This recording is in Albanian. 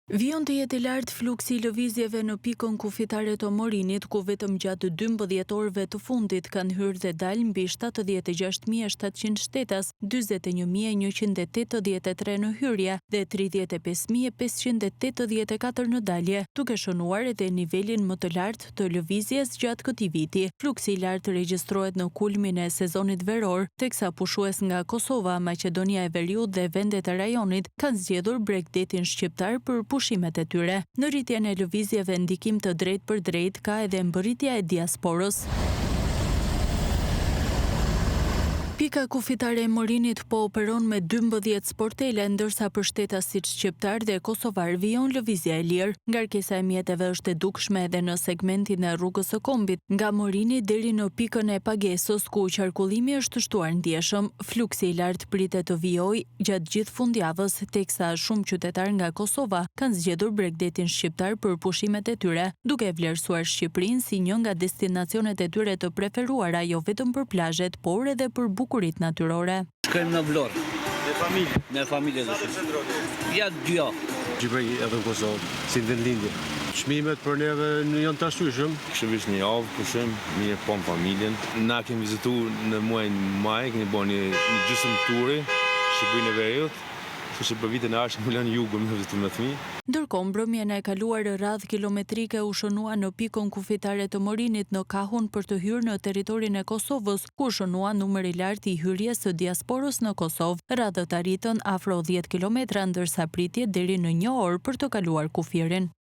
Vion të jetë i lartë fluksi I lëvizjeve në pikën kufitare të Morinit, ku vetëm gjatë 12 orëve të fundit kanë hyrë dhe dalë mbi 76.700 shtetas, 41.183 në hyrje dhe 35.584 në dalje, duke shënuar edhe nivelin më të lartë të lëvizjes gjatë këtij viti. Fluksi I lartë regjistrohet në kulmin e sezonit veror, teksa pushues nga Kosova, Maqedonia e Veriut dhe vendet e rajonit kanë zgjedhur Bregdetin shqiptar për pushimet e tyre. Në rritjen e lëvizjeve ndikim të drejtë për drejtë ka edhe mbërritja e diasporës. Pika kufitare e Morinit po operon me 12 sportele, ndërsa për shtetasit shqiptar dhe kosovar vijon lëvizja e lirë. Ngarkesa e mjeteve është e dukshme edhe në segmentin e rrugës së Kombit, nga Morini deri në pikën e Pagesës, ku qarkullimi është shtuar ndjeshëm. Fluksi I lartë pritet të vijojë gjatë gjithë fundjavës, teksa shumë qytetar nga Kosova kanë zgjedhur Bregdetin shqiptar për pushimet e tyre, duke vlerësuar Shqipërinë si një nga destinacionet e tyre të preferuara jo vetëm për plazhet, por edhe për bukurit natyrore. Shkojmë në Vlorë. Me familje? Me familje dhe shumë. Ja 2 javë. Shqipëri edhe në Kosovë, si vendlindje. Çmimet për neve janë të ashtueshëm. Kishte vish një javë pushim, mirë pam familjen. Na kemi vizituar në muajin maj, kemi bërë një gjysmë turi, Shqipërinë e Veriut. Kështu që për vitin e ardhshëm lënë jugën me vizitu me fëmijë. Ndërkohë, mbrëmjen e kaluar radhë kilometrike u shënua në pikën kufitare të Morinit në Kahun për të hyrë në territorin e Kosovës, ku shënua numër I lartë I hyrjes së diasporës në Kosovë. Radhët arritën afro 10 kilometra, ndërsa pritje deri në 1 orë për të kaluar kufirin.